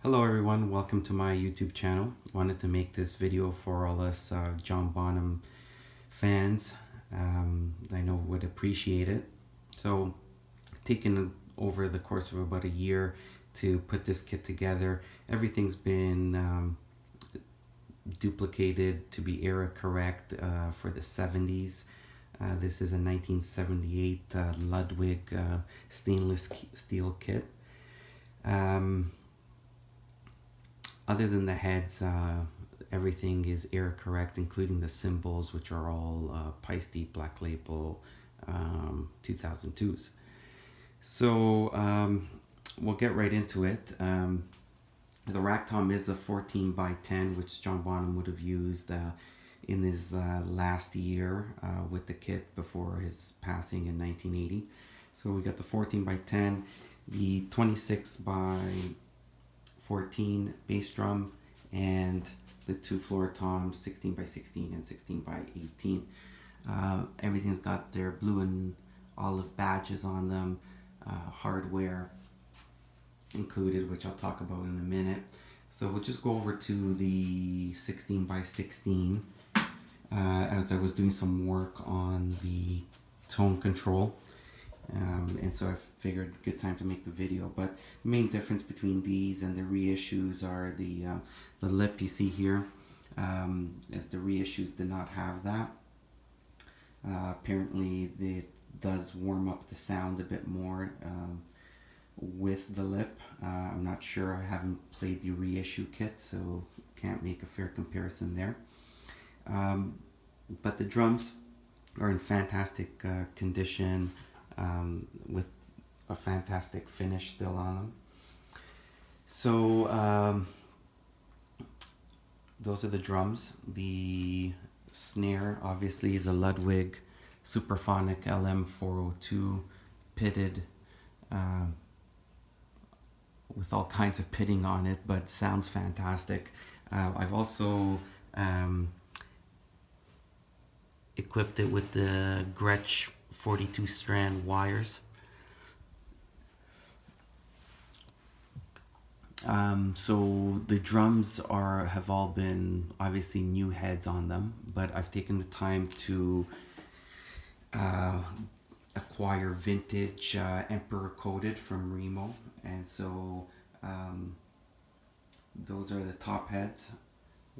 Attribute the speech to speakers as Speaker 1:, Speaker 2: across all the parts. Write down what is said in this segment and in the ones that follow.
Speaker 1: Hello everyone, welcome to my YouTube channel. Wanted to make this video for all us John Bonham fans. I know would appreciate it. So, taken over the course of about a year to put this kit together. Everything's been duplicated to be era correct for the 70s. This is a 1978 Ludwig stainless steel kit. Other than the heads, everything is era correct, including the cymbals, which are all Paiste Black Label 2002s. So we'll get right into it. The rack tom is a 14 by 10, which John Bonham would have used in his last year with the kit before his passing in 1980. So we got the 14 by 10, the 26 by 14 bass drum, and the two floor toms, 16 by 16 and 16 by 18. Everything's got their blue and olive badges on them, hardware included, which I'll talk about in a minute. So we'll just go over to the 16 by 16 as I was doing some work on the tone control. And so I figured good time to make the video. But the main difference between these and the reissues are the lip you see here, as the reissues did not have that. Apparently it does warm up the sound a bit more with the lip. I'm not sure, I haven't played the reissue kit, so can't make a fair comparison there. But the drums are in fantastic condition, with a fantastic finish still on them. So those are the drums. The snare obviously is a Ludwig Superphonic LM402 pitted, with all kinds of pitting on it, but sounds fantastic. I've also equipped it with the Gretsch 42 strand wires. So the drums have all been obviously new heads on them, but I've taken the time to acquire vintage Emperor coated from Remo, and so those are the top heads,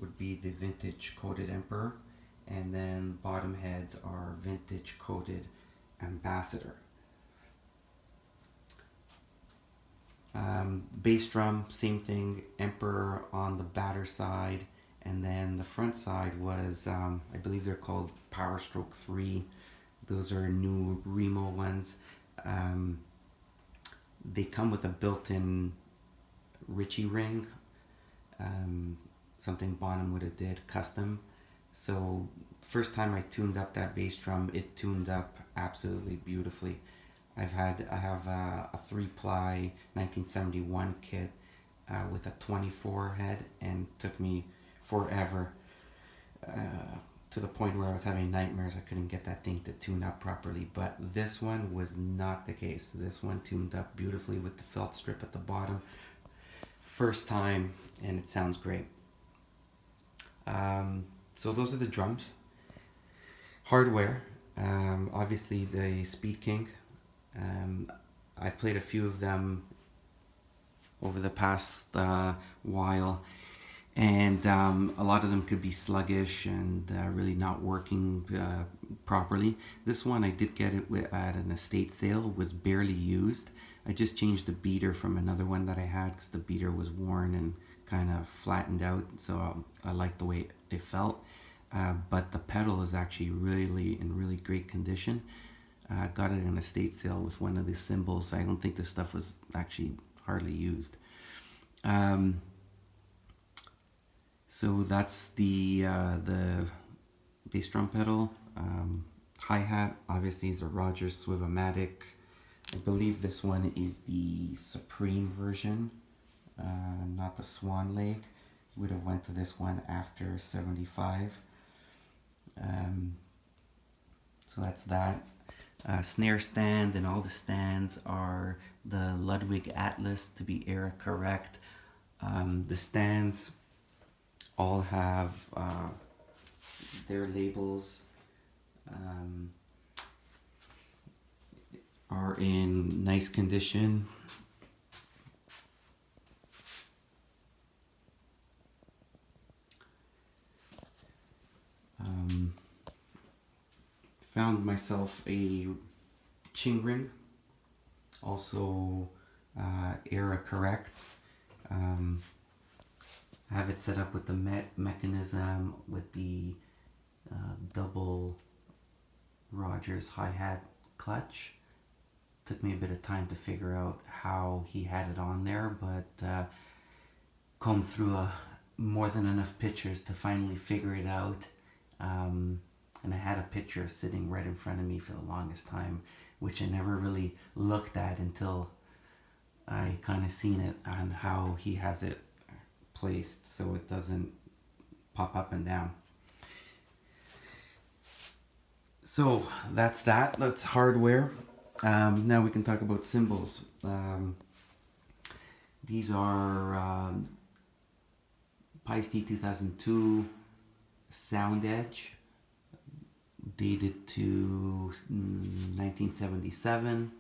Speaker 1: would be the vintage coated Emperor, and then bottom heads are vintage coated Ambassador. Bass drum, same thing, Emperor on the batter side, and then the front side was, I believe they're called Power Stroke 3. Those are new Remo ones. They come with a built-in Ritchie ring, something Bonham would have did custom. So first time I tuned up that bass drum, it tuned up absolutely beautifully. I have a 3-ply 1971 kit with a 24 head, and took me forever to the point where I was having nightmares. I couldn't get that thing to tune up properly, but this one was not the case. This one tuned up beautifully with the felt strip at the bottom. First time, and it sounds great. So those are the drums. Hardware, obviously the Speed King. I've played a few of them over the past while, and a lot of them could be sluggish and really not working properly. This one I did get it at an estate sale, was barely used. I just changed the beater from another one that I had because the beater was worn and kind of flattened out, so I liked the way it felt. But the pedal is actually really in really great condition. Got it in an estate sale with one of the cymbals. I don't think this stuff was actually hardly used. So that's the bass drum pedal. Hi-hat obviously is a Rogers Swivomatic. I believe this one is the Supreme version, not the Swan Lake. Would have went to this one after 75. So that's that. Snare stand, and all the stands are the Ludwig Atlas to be era correct. The stands all have their labels, are in nice condition. Found myself a ching ring, also era correct. I have it set up with the mechanism with the double Rogers hi-hat clutch. Took me a bit of time to figure out how he had it on there, but combed through more than enough pictures to finally figure it out. And I had a picture sitting right in front of me for the longest time, which I never really looked at until I kind of seen it on how he has it placed so it doesn't pop up and down. So that's that. That's hardware. Now we can talk about cymbals. These are Paiste 2002 Sound Edge, dated to 1977.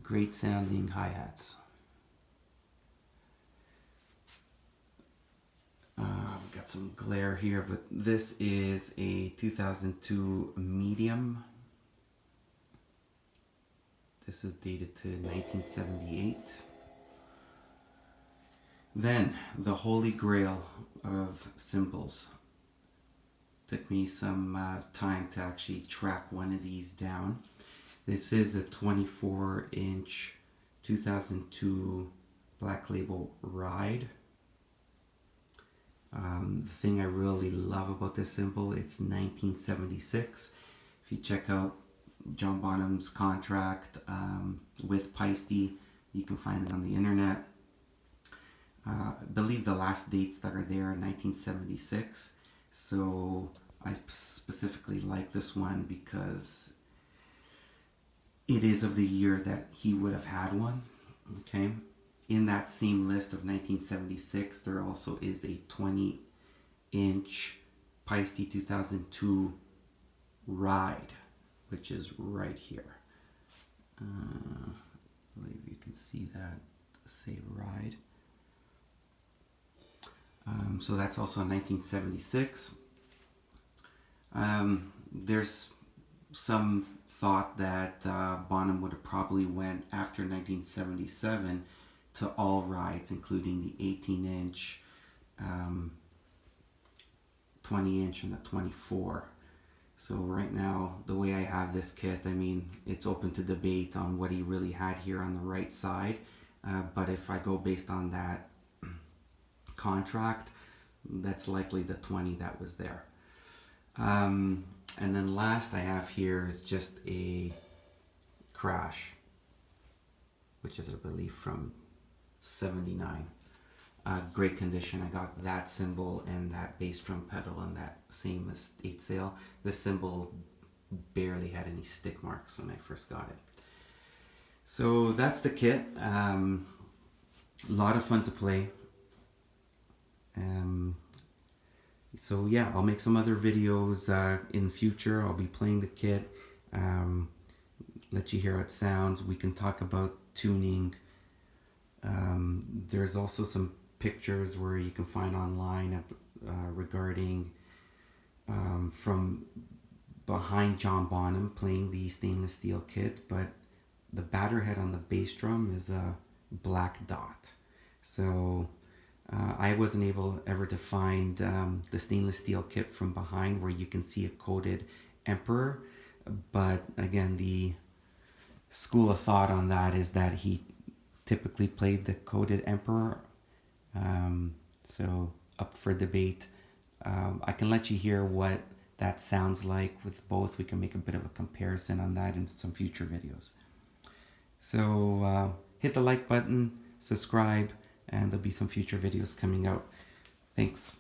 Speaker 1: Great sounding hi-hats. Got some glare here, but this is a 2002 medium. This is dated to 1978. Then, the holy grail of cymbals. Took me some time to actually track one of these down. This is a 24-inch 2002 Black Label Ride. The thing I really love about this cymbal, it's 1976. If you check out John Bonham's contract with Paiste, you can find it on the internet. I believe the last dates that are there are 1976. So I specifically like this one because it is of the year that he would have had one. Okay. In that same list of 1976, there also is a 20-inch Paiste 2002 Ride, which is right here. I believe you can see that, say Ride. So that's also 1976. There's some thought that Bonham would have probably went after 1977 to all rides, including the 18-inch, 20-inch, and the 24. So right now, the way I have this kit, I mean, it's open to debate on what he really had here on the right side. But if I go based on that contract, that's likely the 20 that was there. And then last I have here is just a Crash, which is, I believe, from 79. Great condition. I got that cymbal and that bass drum pedal and that same estate sale. This cymbal barely had any stick marks when I first got it. So that's the kit. A lot of fun to play. So yeah, I'll make some other videos in the future. I'll be playing the kit, let you hear how it sounds. We can talk about tuning. There's also some pictures where you can find online regarding from behind John Bonham playing the stainless steel kit, but the batter head on the bass drum is a black dot. So I wasn't able ever to find the stainless steel kit from behind where you can see a coated Emperor, but again, the school of thought on that is that he typically played the coated Emperor. So up for debate. I can let you hear what that sounds like with both. We can make a bit of a comparison on that in some future videos. So hit the like button, subscribe, and there'll be some future videos coming out. Thanks.